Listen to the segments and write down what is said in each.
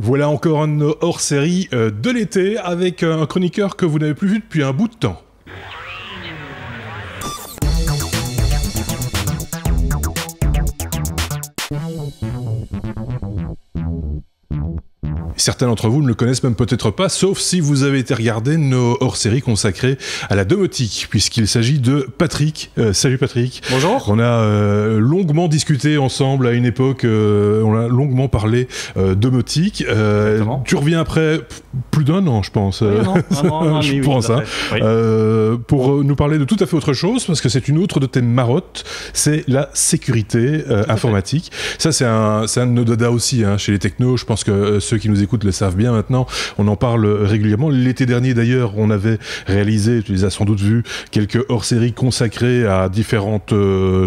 Voilà encore un de nos hors-série de l'été avec un chroniqueur que vous n'avez plus vu depuis un bout de temps. Certains d'entre vous ne le connaissent même peut-être pas, sauf si vous avez été regarder nos hors-séries consacrées à la domotique, puisqu'il s'agit de Patrick. Salut Patrick. Bonjour. On a longuement discuté ensemble à une époque, on a longuement parlé domotique. Tu reviens après plus d'un an, je pense. Oui, non, je pense, hein. Oui. Pour nous parler de tout à fait autre chose, parce que c'est une autre de tes marottes, c'est la sécurité informatique. Ça, c'est un de nos dada aussi, hein, chez les technos. Je pense que ceux qui nous écoutent le savent bien maintenant, on en parle régulièrement. L'été dernier d'ailleurs, on avait réalisé, tu les as sans doute vus, quelques hors-séries consacrées à différentes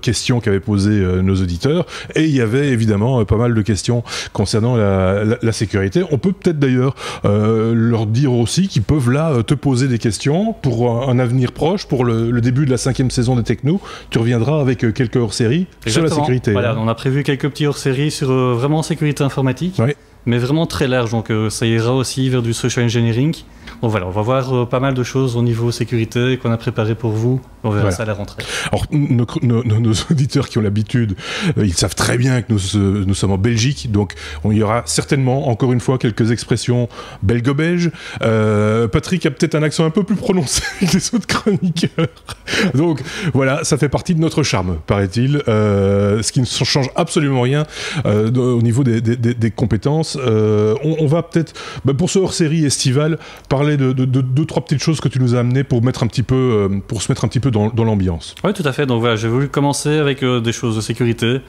questions qu'avaient posées nos auditeurs, et il y avait évidemment pas mal de questions concernant la sécurité. On peut peut-être d'ailleurs leur dire aussi qu'ils peuvent là te poser des questions pour un avenir proche, pour le début de la 5e saison des Technos. Tu reviendras avec quelques hors-séries sur la sécurité. Voilà, on a prévu quelques petits hors-séries sur vraiment sécurité informatique. Oui. Mais vraiment très large, donc ça ira aussi vers du social engineering. Donc voilà, on va voir pas mal de choses au niveau sécurité qu'on a préparé pour vous. On verra ça à la rentrée. Alors, nos auditeurs qui ont l'habitude, ils savent très bien que nous sommes en Belgique, donc il y aura certainement, encore une fois, quelques expressions belgo-belges. Patrick a peut-être un accent un peu plus prononcé que les autres chroniqueurs. Donc voilà, ça fait partie de notre charme, paraît-il. Ce qui ne change absolument rien au niveau des compétences. On va peut-être, pour ce hors-série estival, parler de deux, trois petites choses que tu nous as amenées pour se mettre un petit peu dans l'ambiance. Oui, tout à fait. Donc voilà, j'ai voulu commencer avec des choses de sécurité.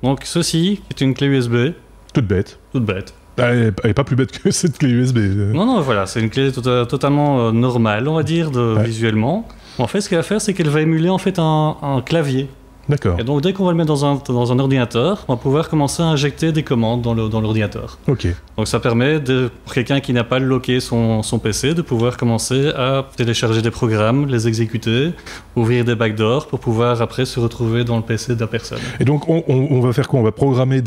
Donc ceci est une clé USB. Toute bête. Toute bête. Elle est pas plus bête que cette clé USB. Non, voilà, c'est une clé totalement normale, on va dire, visuellement. En fait, ce qu'elle va faire, c'est qu'elle va émuler en fait un clavier. D'accord. Et donc, dès qu'on va le mettre dans un ordinateur, on va pouvoir commencer à injecter des commandes dans l'ordinateur. Ok. Donc, ça permet, pour quelqu'un qui n'a pas locké son PC, de pouvoir commencer à télécharger des programmes, les exécuter, ouvrir des backdoors pour pouvoir après se retrouver dans le PC de la personne. Et donc, on va faire quoi? On va programmer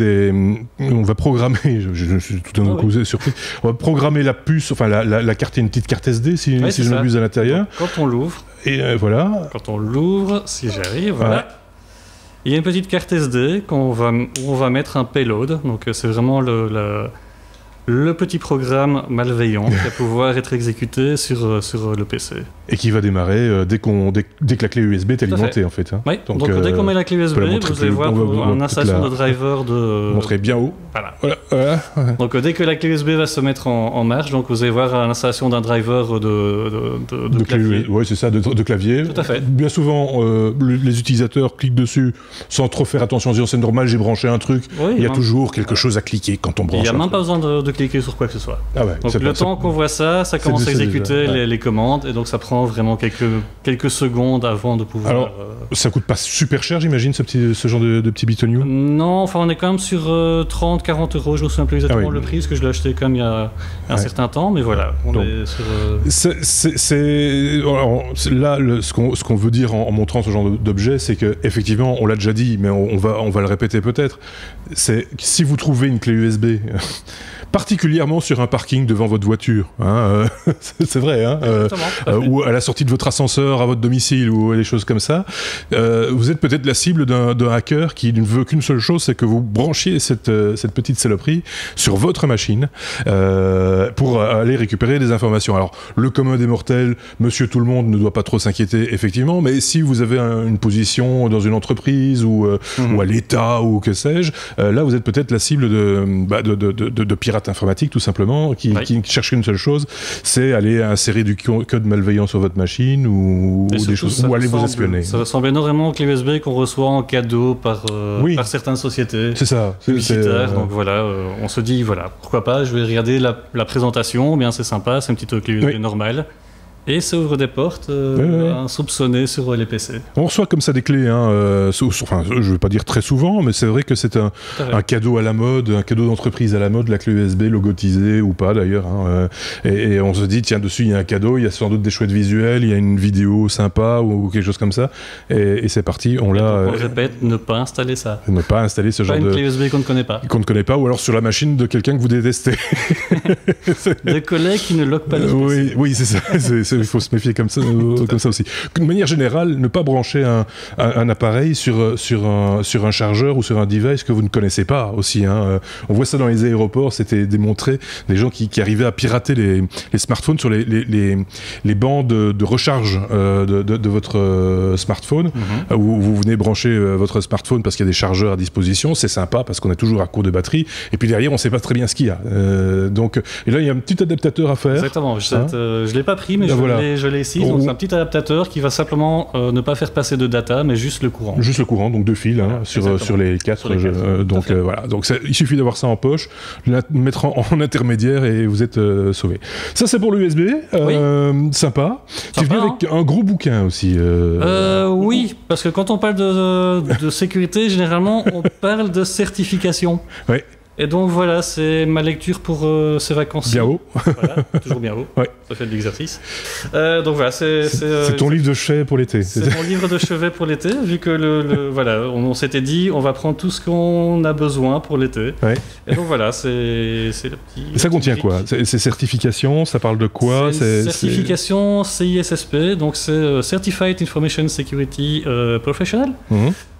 je suis tout d'un coup surpris, on va programmer la puce, enfin la carte, une petite carte SD si je m'abuse à l'intérieur. Quand on l'ouvre, et voilà. Quand on l'ouvre, si j'arrive, voilà. Ouais. Il y a une petite carte SD où on va mettre un payload. Donc c'est vraiment le petit programme malveillant qui va pouvoir être exécuté sur le PC. Et qui va démarrer dès que la clé USB est alimentée, en fait. Hein. Oui, donc dès qu'on met la clé USB, vous allez voir une installation de driver de... Montrer bien haut. Voilà. Donc dès que la clé USB va se mettre en marche, donc vous allez voir l'installation d'un driver de clavier. Oui, c'est ça, de clavier. Tout à fait. Bien souvent, les utilisateurs cliquent dessus sans trop faire attention, en disant c'est normal, j'ai branché un truc. Oui, il y a toujours quelque chose à cliquer quand on branche. Il n'y a même pas besoin de cliquer sur quoi que ce soit. Ah ouais, donc le temps qu'on voit ça commence à exécuter les commandes, et donc ça prend vraiment quelques secondes avant de pouvoir... Alors, ça coûte pas super cher, j'imagine, ce genre de petit bitonio? Non, enfin on est quand même sur 30-40 euros, je ne me souviens plus exactement le prix, parce que je l'ai acheté quand même il y a un certain temps, mais voilà, on est sur... Là, ce qu'on veut dire en montrant ce genre d'objet, c'est qu'effectivement, on l'a déjà dit, mais on va le répéter peut-être, c'est que si vous trouvez une clé USB... particulièrement sur un parking devant votre voiture, hein, c'est vrai, hein, ou à la sortie de votre ascenseur à votre domicile, ou des choses comme ça, vous êtes peut-être la cible d'un hacker qui ne veut qu'une seule chose, c'est que vous branchiez cette petite saloperie sur votre machine pour aller récupérer des informations. Alors, le commun des mortels, monsieur tout le monde ne doit pas trop s'inquiéter, effectivement, mais si vous avez une position dans une entreprise ou à l'État ou que sais-je, là vous êtes peut-être la cible de pirates informatique tout simplement qui cherche une seule chose, c'est aller insérer du code malveillant sur votre machine ou des choses, ou aller vous espionner. Ça ressemble énormément aux clés USB qu'on reçoit en cadeau par certaines sociétés. C'est ça. Donc voilà, on se dit voilà, pourquoi pas, je vais regarder la présentation, bien c'est sympa, c'est une petite clé USB normale. Et ça ouvre des portes insoupçonnées sur les PC. On reçoit comme ça des clés, enfin, je ne veux pas dire très souvent, mais c'est vrai que c'est un cadeau à la mode, un cadeau d'entreprise à la mode, la clé USB logotisée ou pas d'ailleurs. Et on se dit, tiens, dessus il y a un cadeau, il y a sans doute des chouettes visuels, il y a une vidéo sympa ou quelque chose comme ça. Et c'est parti, on l'a... On répète, ne pas installer ça. Ne pas installer ce genre de... Pas une clé USB qu'on ne connaît pas. Qu'on ne connaît pas, ou alors sur la machine de quelqu'un que vous détestez. Des collègues qui ne loquent pas le PC. Oui, c'est ça. Il faut se méfier comme ça aussi. De manière générale, ne pas brancher un appareil sur un chargeur ou sur un device que vous ne connaissez pas aussi. On voit ça dans les aéroports, c'était démontré, des gens qui arrivaient à pirater les smartphones sur les bandes de recharge de votre smartphone, où vous venez brancher votre smartphone parce qu'il y a des chargeurs à disposition. C'est sympa parce qu'on est toujours à court de batterie. Et puis derrière, on ne sait pas très bien ce qu'il y a. Et là, il y a un petit adaptateur à faire. Exactement. Je ne l'ai pas pris, mais je l'ai ici. Donc, c'est un petit adaptateur qui va simplement ne pas faire passer de data, mais juste le courant. Juste le courant, donc 2 fils sur les 4. Voilà. Donc il suffit d'avoir ça en poche, le mettre en intermédiaire et vous êtes sauvé. Ça, c'est pour l'USB. Sympa. Tu es venu avec un gros bouquin aussi. Oui, parce que quand on parle de sécurité, généralement, on parle de certification. Oui. Et donc voilà, c'est ma lecture pour ces vacances. Bien haut. Voilà, toujours bien haut. Ouais. Ça fait de l'exercice. Donc voilà, c'est ton livre de chevet pour l'été. C'est mon livre de chevet pour l'été, vu que voilà, on s'était dit, on va prendre tout ce qu'on a besoin pour l'été. Ouais. Et donc voilà, c'est le petit. Ça contient quoi? C'est certification, ça parle de quoi? Certification CISSP, donc c'est Certified Information Security Professional.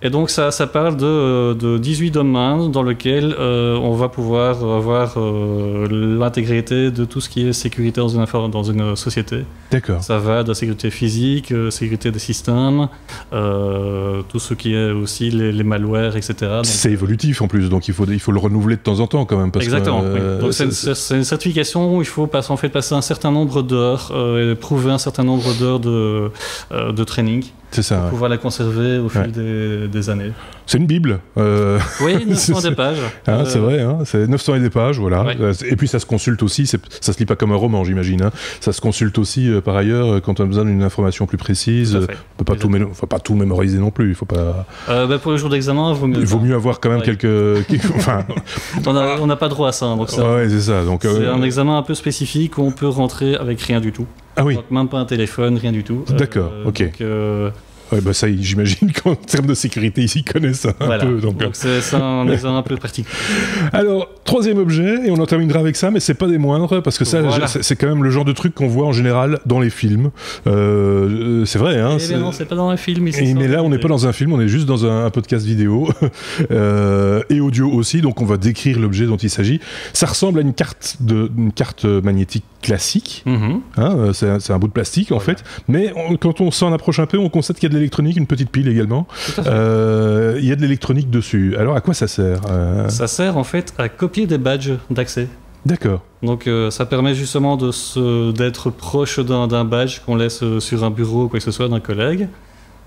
Et donc ça parle de 18 domaines dans lesquels on va pouvoir avoir l'intégrité de tout ce qui est sécurité dans une société. D'accord. Ça va de la sécurité physique, sécurité des systèmes, tout ce qui est aussi les malwares, etc. Donc, c'est évolutif en plus, donc il faut le renouveler de temps en temps quand même. Exactement. Oui. Donc c'est une certification où il faut passer un certain nombre d'heures et prouver un certain nombre d'heures de training. C'est ça. Pour pouvoir la conserver au fil des années. C'est une Bible. Oui, 900 des pages. C'est vrai, c'est 900 et des pages, voilà. Ouais. Et puis ça se consulte aussi, ça se lit pas comme un roman, j'imagine. Ça se consulte aussi, par ailleurs, quand on a besoin d'une information plus précise. On peut pas tout mémoriser non plus. Il faut pas... pour le jour d'examen, il vaut mieux avoir quand même quelques... Enfin... on n'a pas droit à ça. Donc c'est ça. Donc, c'est un examen un peu spécifique où on peut rentrer avec rien du tout. Ah oui. Donc même pas un téléphone, rien du tout. D'accord, ok. Donc, ça, j'imagine qu'en termes de sécurité, ils s'y connaissent un peu. Donc c'est un examen un peu pratique. Alors, troisième objet, et on en terminera avec ça, mais c'est pas des moindres, parce que ça, c'est quand même le genre de truc qu'on voit en général dans les films. C'est vrai, hein. Non, c'est pas dans un film ici. Mais là, on n'est pas dans un film, on est juste dans un podcast vidéo et audio aussi, donc on va décrire l'objet dont il s'agit. Ça ressemble à une carte magnétique classique. C'est un bout de plastique, en fait. Mais quand on s'en approche un peu, on constate qu'il y a de l'électronique, une petite pile également. Il y a de l'électronique dessus. Alors, à quoi ça sert? Ça sert, en fait, à copier des badges d'accès. D'accord. Donc, ça permet justement d'être proche d'un badge qu'on laisse sur un bureau ou quoi que ce soit d'un collègue.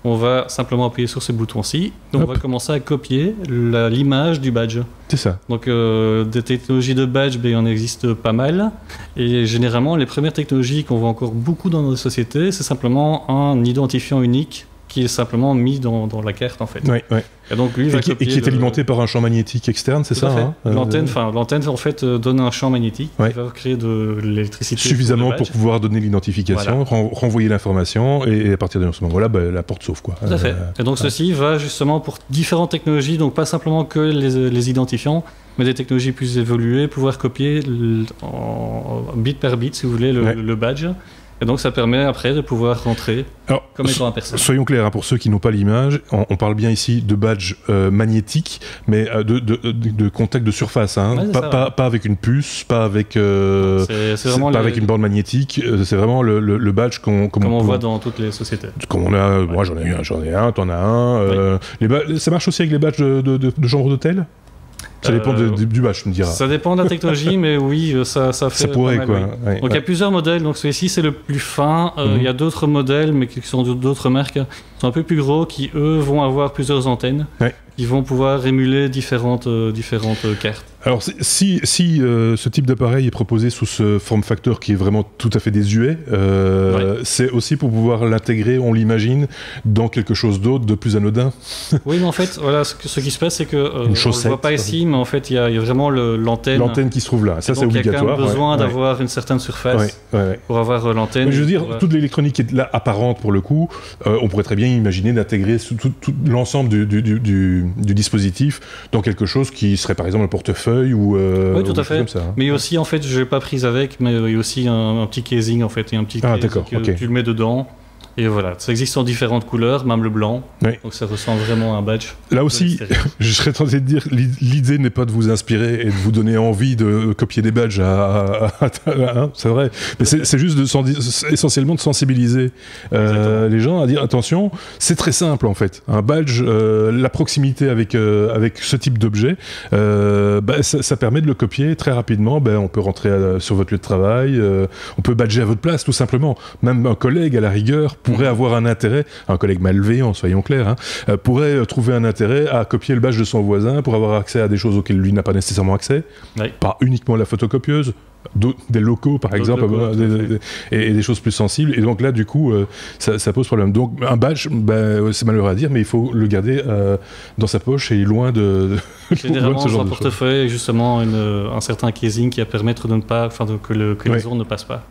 On va simplement appuyer sur ce bouton-ci. Donc, on va commencer à copier l'image du badge. C'est ça. Donc, des technologies de badge, il en existe pas mal. Et généralement, les premières technologies qu'on voit encore beaucoup dans nos sociétés, c'est simplement un identifiant unique qui est simplement mis dans la carte, en fait. Oui. Et donc, lui, qui est alimenté par un champ magnétique externe, c'est ça, l'antenne, en fait, donne un champ magnétique qui va créer de l'électricité. Suffisamment pour pouvoir donner l'identification, renvoyer l'information, et à partir de ce moment-là, la porte s'ouvre, quoi. Tout à fait. Et donc, ceci va justement pour différentes technologies, donc pas simplement que les identifiants, mais des technologies plus évoluées, pouvoir copier bit par bit, si vous voulez, le badge. Et donc ça permet après de pouvoir rentrer comme étant un personnage. Soyons clairs, pour ceux qui n'ont pas l'image, on parle bien ici de badge magnétique, mais de contact de surface, pas avec une puce, pas avec avec une bande magnétique. C'est vraiment le badge comme on voit dans toutes les sociétés. Comme on a, moi j'en ai un, t'en as un. Ça marche aussi avec les badges de chambre d'hôtel? Ça dépend du badge, tu me diras. Ça dépend de la technologie, mais oui, ça fait. Ça pourrait, pas mal, quoi. Oui. Donc il y a plusieurs modèles. Donc celui-ci, c'est le plus fin. Il y a d'autres modèles, mais qui sont d'autres marques, qui sont un peu plus gros, qui eux vont avoir plusieurs antennes. qui vont pouvoir émuler différentes cartes. Alors, si ce type d'appareil est proposé sous ce form factor qui est vraiment tout à fait désuet, c'est aussi pour pouvoir l'intégrer, on l'imagine, dans quelque chose d'autre, de plus anodin. Oui, mais en fait, voilà, ce qui se passe, c'est que on ne le voit pas ici, mais en fait, il y a vraiment l'antenne. L'antenne qui se trouve là, ça c'est obligatoire. Il y a quand même besoin d'avoir une certaine surface pour avoir l'antenne. Je veux dire, toute l'électronique qui est là apparente pour le coup, on pourrait très bien imaginer d'intégrer tout l'ensemble du dispositif dans quelque chose qui serait par exemple un portefeuille ou oui, tout à fait. Comme ça, hein. Mais il y a aussi, en fait, je l'ai pas prise avec, mais il y a aussi un petit casing, en fait, et un petit casing que tu le mets dedans. Et voilà, ça existe en différentes couleurs, même le blanc. Oui. Donc ça ressemble vraiment à un badge. Là aussi, je serais tenté de dire, l'idée n'est pas de vous inspirer et de vous donner envie de copier des badges hein, c'est vrai. Mais c'est juste essentiellement de sensibiliser les gens à dire, attention, c'est très simple en fait. Un badge, la proximité avec ce type d'objet, ça permet de le copier très rapidement. On peut rentrer sur votre lieu de travail, on peut badger à votre place tout simplement. Même un collègue à la rigueur pourrait avoir un intérêt, un collègue malveillant, soyons clairs, hein, pourrait trouver un intérêt à copier le badge de son voisin pour avoir accès à des choses auxquelles lui n'a pas nécessairement accès, pas uniquement la photocopieuse, des locaux par exemple, et des choses plus sensibles, et donc là du coup ça pose problème. Donc un badge, c'est malheureux à dire, mais il faut le garder dans sa poche et loin de généralement dans un portefeuille, justement un certain casing qui va permettre de ne pas, que les ondes ne passent pas.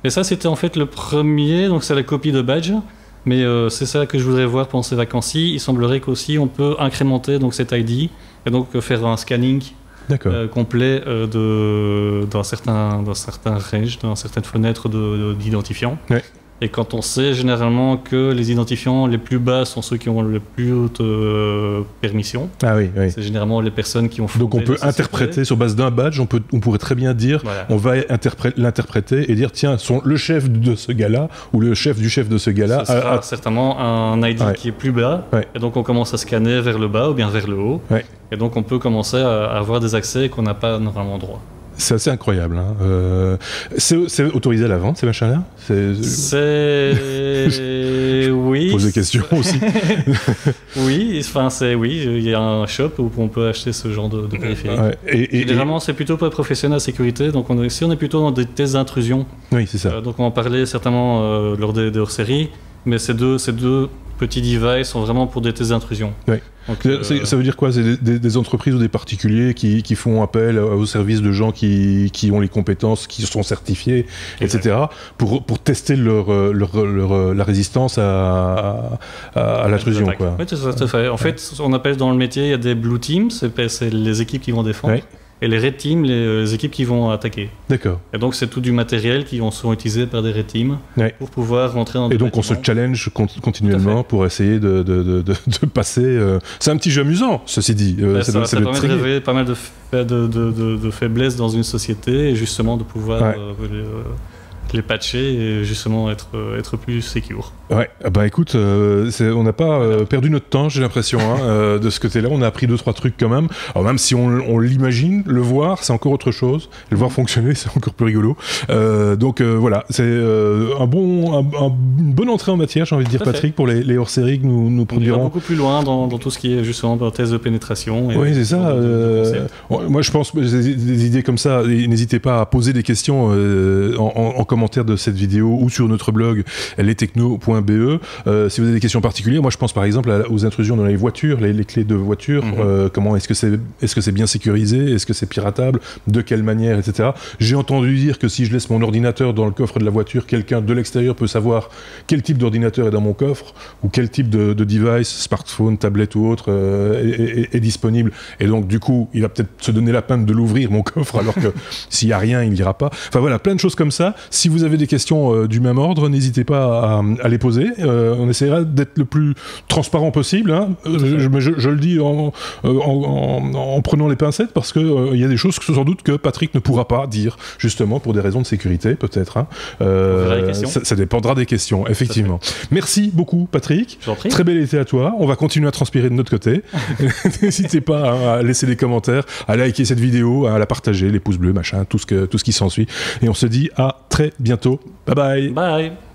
Et ça c'était en fait le premier, donc c'est la copie de badge. Mais c'est ça que je voudrais voir pendant ces vacances-ci. Il semblerait qu'aussi on peut incrémenter donc cet ID et donc faire un scanning complet dans certains ranges, dans certaines fenêtres d'identifiants. Et quand on sait généralement que les identifiants les plus bas sont ceux qui ont la plus haute permission, c'est généralement les personnes qui ont fondé. Donc on peut interpréter sur base d'un badge, on pourrait très bien dire, on va l'interpréter et dire tiens, le chef de ce gars-là ou le chef du chef de ce gars-là ce sera certainement un ID qui est plus bas, et donc on commence à scanner vers le bas ou bien vers le haut, et donc on peut commencer à avoir des accès qu'on n'a pas normalement droit. C'est assez incroyable. Hein. C'est autorisé à la vente, ces machins-là? Oui. Pose des questions aussi. Oui, il y a un shop où on peut acheter ce genre de périphérique. Généralement, c'est plutôt pas professionnel à sécurité, donc on est plutôt dans des tests d'intrusion. Oui, c'est ça. Donc on en parlait certainement lors des hors-séries, mais ces deux petits devices sont vraiment pour des tests d'intrusion. Donc, ça veut dire quoi? C'est des entreprises ou des particuliers qui font appel au service de gens qui ont les compétences, qui sont certifiés, etc. pour tester la résistance à l'intrusion. Oui, tout à fait. En fait, on appelle dans le métier, il y a des blue teams, c'est les équipes qui vont défendre. Et les red teams, les équipes qui vont attaquer. D'accord. Et donc c'est tout du matériel qui sont utilisés par des red teams pour pouvoir rentrer dans des bâtiments. Et donc on se challenge continuellement pour essayer de passer. C'est un petit jeu amusant, ceci dit. Ça permet de révéler pas mal de faiblesses dans une société et justement de pouvoir les patcher et justement être plus secure. Ouais, écoute, on n'a pas perdu notre temps, j'ai l'impression, de ce côté-là. On a appris 2-3 trucs quand même. Alors même si on l'imagine, le voir, c'est encore autre chose. Le voir fonctionner, c'est encore plus rigolo. Donc voilà, c'est une bonne entrée en matière, j'ai envie de dire, Patrick, pour les hors-séries que nous produirons. On ira beaucoup plus loin dans tout ce qui est justement test de pénétration. Oui, c'est ça. Moi, je pense des idées comme ça, n'hésitez pas à poser des questions en commentaire de cette vidéo ou sur notre blog lestechno.be. Si vous avez des questions particulières, moi je pense par exemple aux intrusions dans les voitures, les clés de voiture, comment est-ce que c'est bien sécurisé, est-ce que c'est piratable, de quelle manière, etc. J'ai entendu dire que si je laisse mon ordinateur dans le coffre de la voiture, quelqu'un de l'extérieur peut savoir quel type d'ordinateur est dans mon coffre ou quel type de device, smartphone, tablette ou autre est disponible, et donc du coup il va peut-être se donner la peine de l'ouvrir mon coffre alors que s'il n'y a rien il n'ira pas. Enfin voilà, plein de choses comme ça. Si vous avez des questions du même ordre, n'hésitez pas à les poser. On essaiera d'être le plus transparent possible. Hein. Je le dis en prenant les pincettes parce que il y a des choses que sans doute que Patrick ne pourra pas dire, justement pour des raisons de sécurité, peut-être. Hein. Ça dépendra des questions, effectivement. Merci beaucoup, Patrick. Très bel été à toi. On va continuer à transpirer de notre côté. N'hésitez pas à laisser des commentaires, à liker cette vidéo, à la partager, les pouces bleus, machin, tout ce qui s'ensuit. Et on se dit à très bientôt. Bye bye. Bye.